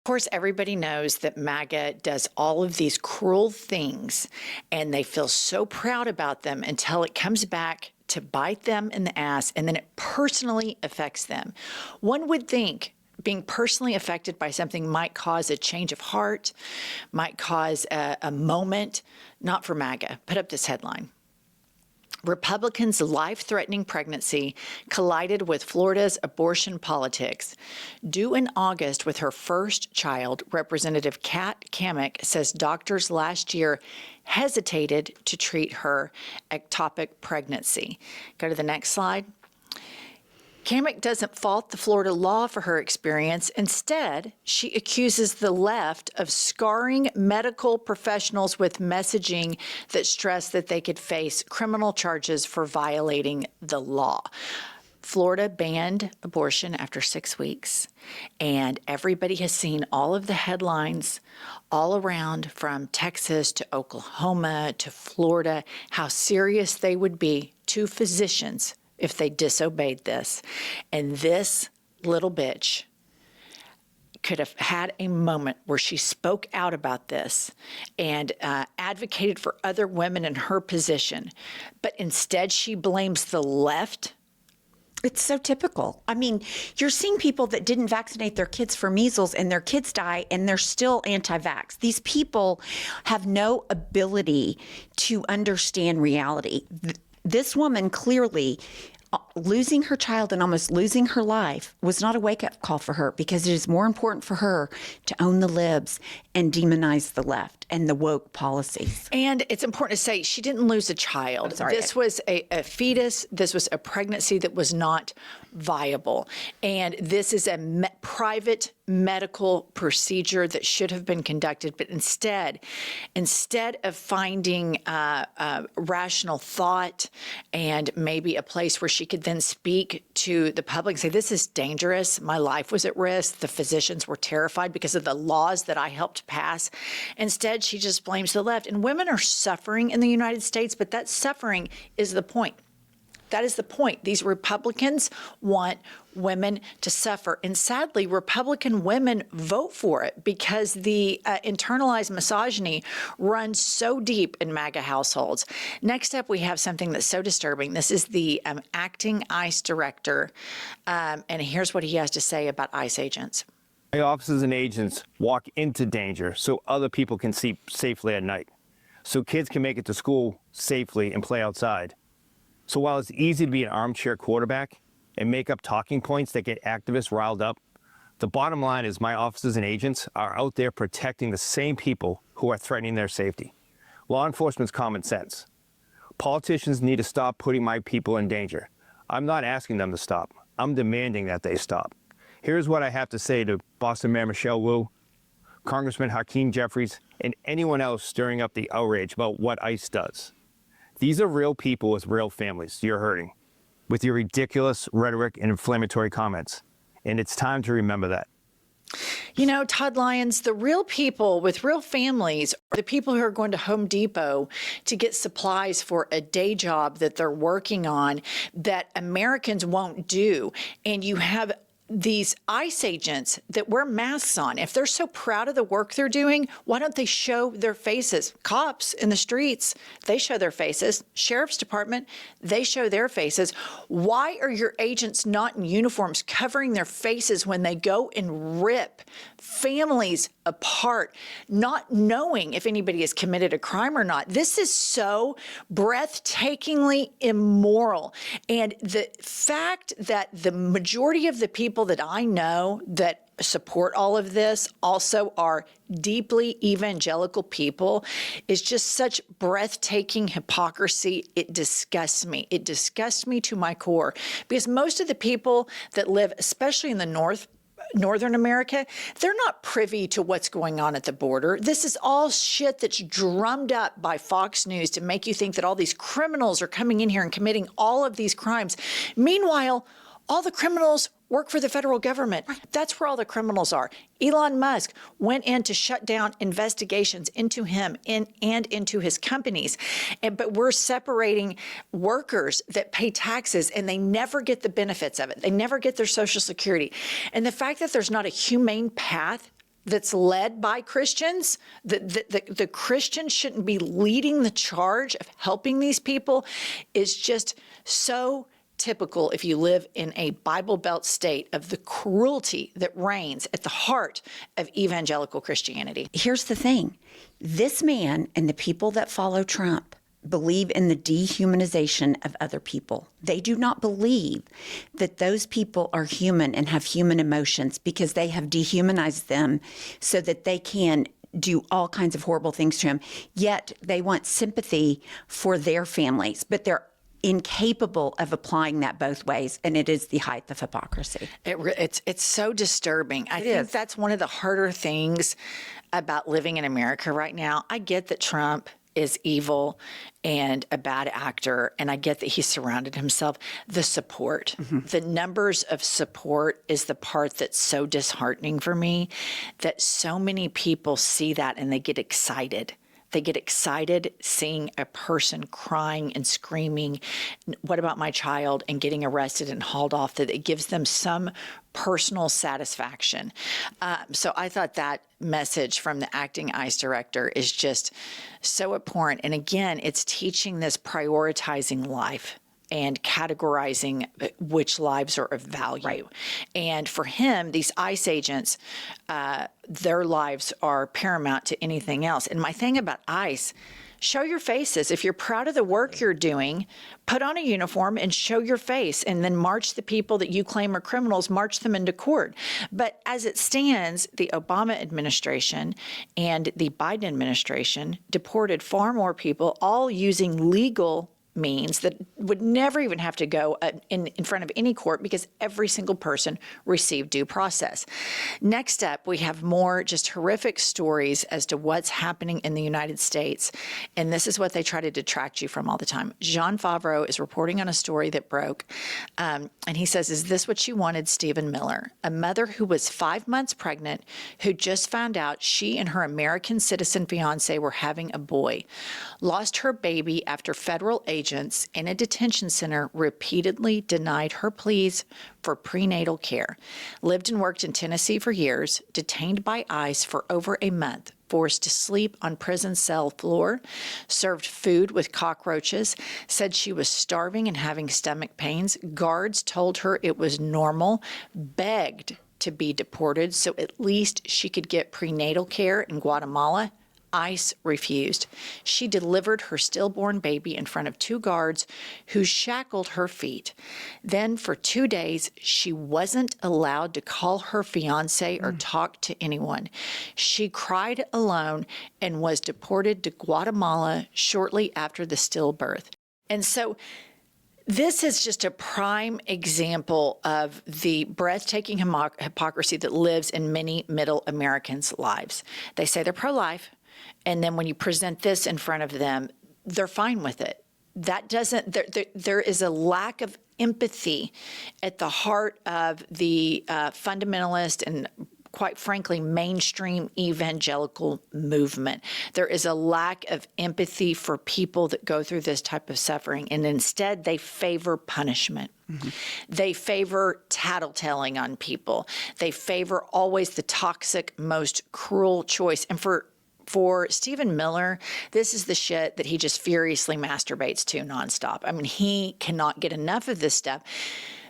Of course, everybody knows that MAGA does all of these cruel things, and they feel so proud about them until it comes back to bite them in the ass, and then it personally affects them. One would think being personally affected by something might cause a change of heart, might cause a moment. Not for MAGA. Put up this headline. Republicans' life-threatening pregnancy collided with Florida's abortion politics. Due in August with her first child, Representative Kat Cammack says doctors last year hesitated to treat her ectopic pregnancy. Go to the next slide. Cammack doesn't fault the Florida law for her experience. Instead, she accuses the left of scarring medical professionals with messaging that stress that they could face criminal charges for violating the law. Florida banned abortion after 6 weeks, and everybody has seen all of the headlines all around from Texas to Oklahoma to Florida, how serious they would be to physicians if they disobeyed this. And this little bitch could have had a moment where she spoke out about this and advocated for other women in her position. But instead, she blames the left. It's so typical. I mean, you're seeing people that didn't vaccinate their kids for measles and their kids die and they're still anti-vax. These people have no ability to understand reality. This woman clearly losing her child and almost losing her life was not a wake-up call for her, because it is more important for her to own the libs and demonize the left and the woke policies. And it's important to say she didn't lose a child. This was a fetus. This was a pregnancy that was not viable. And this is a private medical procedure that should have been conducted. But instead of finding rational thought and maybe a place where she could then speak to the public and say, this is dangerous. My life was at risk. The physicians were terrified because of the laws that I helped pass. Instead, she just blames the left. And women are suffering in the United States, but that suffering is the point. That is the point. These Republicans want women to suffer. And sadly, Republican women vote for it because the internalized misogyny runs so deep in MAGA households. Next up, we have something that's so disturbing. This is the acting ICE director. And here's what he has to say about ICE agents. My officers and agents walk into danger so other people can sleep safely at night, so kids can make it to school safely and play outside. So while it's easy to be an armchair quarterback and make up talking points that get activists riled up, the bottom line is my officers and agents are out there protecting the same people who are threatening their safety. Law enforcement's common sense. Politicians need to stop putting my people in danger. I'm not asking them to stop. I'm demanding that they stop. Here's what I have to say to Boston Mayor Michelle Wu, Congressman Hakeem Jeffries, and anyone else stirring up the outrage about what ICE does. These are real people with real families you're hurting with your ridiculous rhetoric and inflammatory comments. And it's time to remember that. You know, Todd Lyons, the real people with real families are the people who are going to Home Depot to get supplies for a day job that they're working on that Americans won't do. And you have these ICE agents that wear masks on. If they're so proud of the work they're doing, why don't they show their faces? Cops in the streets, they show their faces. Sheriff's Department, they show their faces. Why are your agents not in uniforms covering their faces when they go and rip families apart, not knowing if anybody has committed a crime or not? This is so breathtakingly immoral. And the fact that the majority of the people that I know that support all of this also are deeply evangelical people is just such breathtaking hypocrisy. It disgusts me. It disgusts me to my core, because most of the people that live, especially in the Northern America, they're not privy to what's going on at the border. This is all shit that's drummed up by Fox News to make you think that all these criminals are coming in here and committing all of these crimes. Meanwhile, all the criminals work for the federal government. That's where all the criminals are. Elon Musk went in to shut down investigations into him and into his companies. But we're separating workers that pay taxes and they never get the benefits of it. They never get their Social Security. And the fact that there's not a humane path that's led by Christians, the Christians shouldn't be leading the charge of helping these people, is just so typical if you live in a Bible Belt state of the cruelty that reigns at the heart of evangelical Christianity. Here's the thing. This man and the people that follow Trump believe in the dehumanization of other people. They do not believe that those people are human and have human emotions, because they have dehumanized them so that they can do all kinds of horrible things to him. Yet they want sympathy for their families, but they're incapable of applying that both ways, and it is the height of hypocrisy. It's so disturbing. I think that's one of the harder things about living in America right now. I get that Trump is evil and a bad actor, and I get that he surrounded himself. The support, the numbers of support is the part that's so disheartening for me, that so many people see that and they get excited. They get excited seeing a person crying and screaming, "What about my child?" and getting arrested and hauled off, that it gives them some personal satisfaction. So I thought that message from the acting ICE director is just so abhorrent. And again, it's teaching this prioritizing life and categorizing which lives are of value. Right. And for him, these ICE agents, their lives are paramount to anything else. And my thing about ICE, show your faces. If you're proud of the work you're doing, put on a uniform and show your face, and then march the people that you claim are criminals, march them into court. But as it stands, the Obama administration and the Biden administration deported far more people, all using legal means that would never even have to go in front of any court, because every single person received due process. Next up, we have more just horrific stories as to what's happening in the United States. And this is what they try to detract you from all the time. Jean Favreau is reporting on a story that broke. And he says, "Is this what you wanted, Stephen Miller? A mother who was 5 months pregnant, who just found out she and her American citizen fiance were having a boy, lost her baby after federal agents in a detention center repeatedly denied her pleas for prenatal care, lived and worked in Tennessee for years, detained by ICE for over a month, forced to sleep on prison cell floor, served food with cockroaches, said she was starving and having stomach pains. Guards told her it was normal, begged to be deported so at least she could get prenatal care in Guatemala. ICE refused. She delivered her stillborn baby in front of 2 guards who shackled her feet. Then for 2 days, she wasn't allowed to call her fiance or talk to anyone. She cried alone and was deported to Guatemala shortly after the stillbirth." And so this is just a prime example of the breathtaking hypocrisy that lives in many middle Americans' lives. They say they're pro-life, and then when you present this in front of them, they're fine with it. That doesn't, there is a lack of empathy at the heart of the fundamentalist and, quite frankly, mainstream evangelical movement. There is a lack of empathy for people that go through this type of suffering, and instead they favor punishment. They favor tattletelling on people. They favor always the toxic, most cruel choice. And for Stephen Miller, this is the shit that he just furiously masturbates to nonstop. I mean, he cannot get enough of this stuff.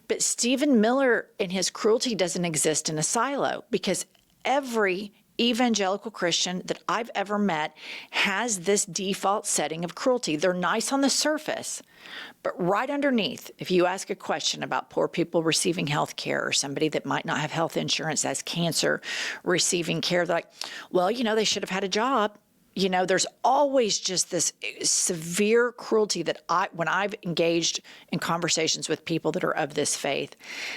But Stephen Miller and his cruelty doesn't exist in a silo, because every evangelical Christian that I've ever met has this default setting of cruelty. They're nice on the surface, but right underneath, if you ask a question about poor people receiving health care, or somebody that might not have health insurance, has cancer, receiving care, they're like, well, you know, they should have had a job. You know, there's always just this severe cruelty that when I've engaged in conversations with people that are of this faith,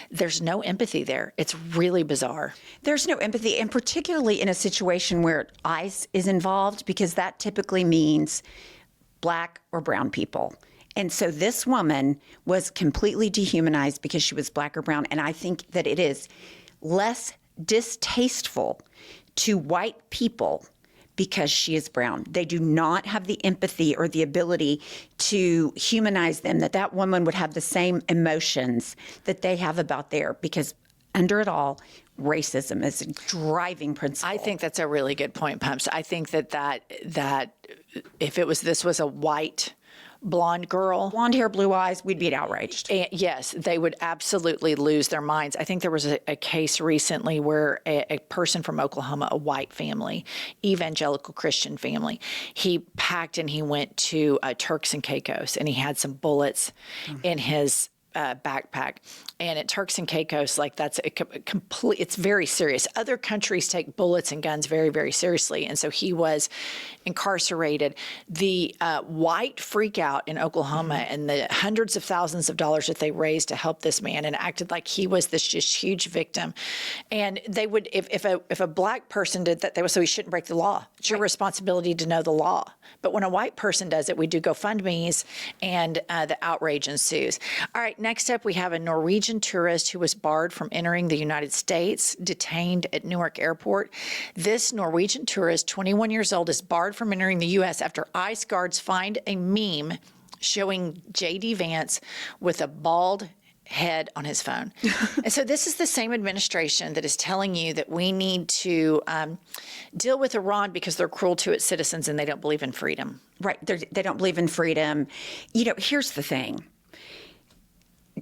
there's no empathy there. It's really bizarre. There's no empathy, and particularly in a situation where ICE is involved, because that typically means Black or brown people. And so this woman was completely dehumanized because she was Black or brown. And I think that it is less distasteful to white people because she is brown. They do not have the empathy or the ability to humanize them, that woman would have the same emotions that they have about there, because under it all, racism as a driving principle. I think that's a really good point, Pumps. I think that if this was a white blonde girl, blonde hair, blue eyes, we'd be outraged. yes, they would absolutely lose their minds. I think there was a case recently where a person from Oklahoma, a white family, evangelical Christian family, he packed and he went to Turks and Caicos, and he had some bullets in his backpack. And at Turks and Caicos, like that's a complete, it's very serious. Other countries take bullets and guns very, very seriously. And so he was incarcerated. The white freak out in Oklahoma and the hundreds of thousands of dollars that they raised to help this man and acted like he was this just huge victim. And they would, if a black person did that, they would say, we shouldn't break the law. It's your responsibility to know the law. But when a white person does it, we do GoFundMe's and the outrage ensues. All right, next up, we have a Norwegian tourist who was barred from entering the United States, detained at Newark Airport. This Norwegian tourist, 21 years old, is barred from entering the U.S. after ICE guards find a meme showing JD Vance with a bald head on his phone. And so this is the same administration that is telling you that we need to deal with Iran because they're cruel to its citizens and they don't believe in freedom. Right. They don't believe in freedom. You know, here's the thing.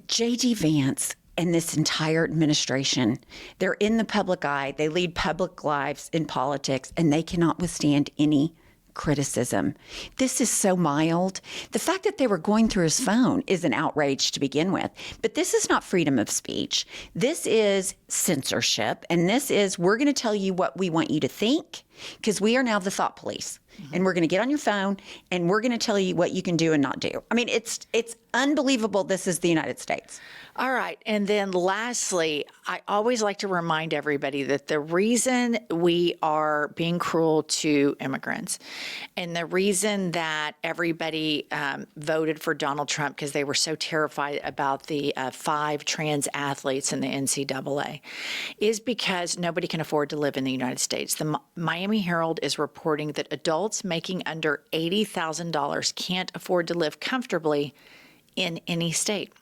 JD Vance and this entire administration, they're in the public eye. They lead public lives in politics, and they cannot withstand any criticism. This is so mild. The fact that they were going through his phone is an outrage to begin with. But this is not freedom of speech. This is censorship. And this is, we're going to tell you what we want you to think, because we are now the thought police. And we're going to get on your phone and we're going to tell you what you can do and not do. I mean, it's unbelievable. This is the United States. All right. And then lastly, I always like to remind everybody that the reason we are being cruel to immigrants and the reason that everybody voted for Donald Trump because they were so terrified about the 5 trans athletes in the NCAA is because nobody can afford to live in the United States. The Miami Herald is reporting that adults making under $80,000 can't afford to live comfortably in any state.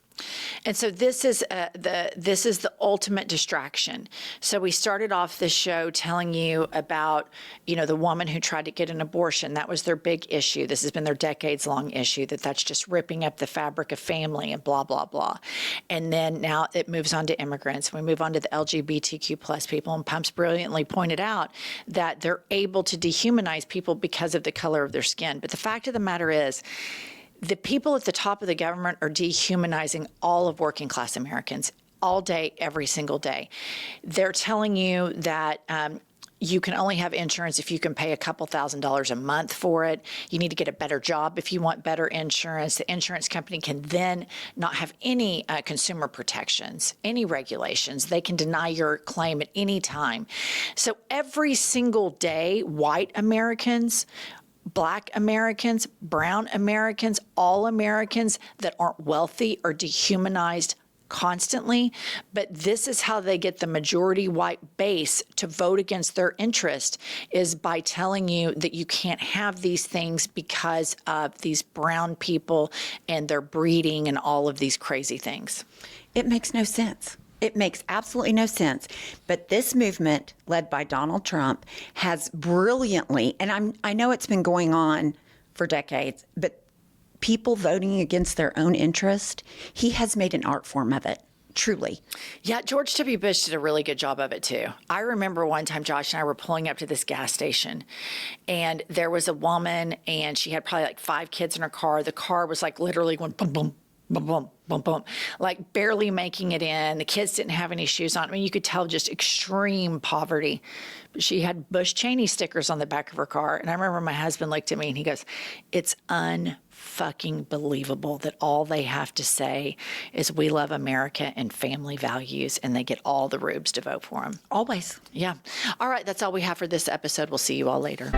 And so this is the ultimate distraction. So we started off this show telling you about, the woman who tried to get an abortion. That was their big issue. This has been their decades-long issue, that's just ripping up the fabric of family and blah, blah, blah. And then now it moves on to immigrants. We move on to the LGBTQ plus people. And Pumps brilliantly pointed out that they're able to dehumanize people because of the color of their skin. But the fact of the matter is, the people at the top of the government are dehumanizing all of working class Americans all day, every single day. They're telling you that you can only have insurance if you can pay a couple $1,000s a month for it. You need to get a better job if you want better insurance. The insurance company can then not have any consumer protections, any regulations. They can deny your claim at any time. So every single day, white Americans, Black Americans, brown Americans, all Americans that aren't wealthy are dehumanized constantly. But this is how they get the majority white base to vote against their interest, is by telling you that you can't have these things because of these brown people and their breeding and all of these crazy things. It makes no sense. It makes absolutely no sense. But this movement, led by Donald Trump, has brilliantly, and I know it's been going on for decades, but people voting against their own interest, he has made an art form of it. Truly. Yeah, George W. Bush did a really good job of it, too. I remember one time Josh and I were pulling up to this gas station, and there was a woman, and she had probably like 5 kids in her car. The car was like literally going boom, boom, boom, boom, boom, boom, like barely making it in. The kids didn't have any shoes on. I mean, you could tell just extreme poverty. But she had Bush Cheney stickers on the back of her car. And I remember my husband looked at me and he goes, it's unfucking believable that all they have to say is we love America and family values, and they get all the rubes to vote for them. Always. Yeah. All right. That's all we have for this episode. We'll see you all later.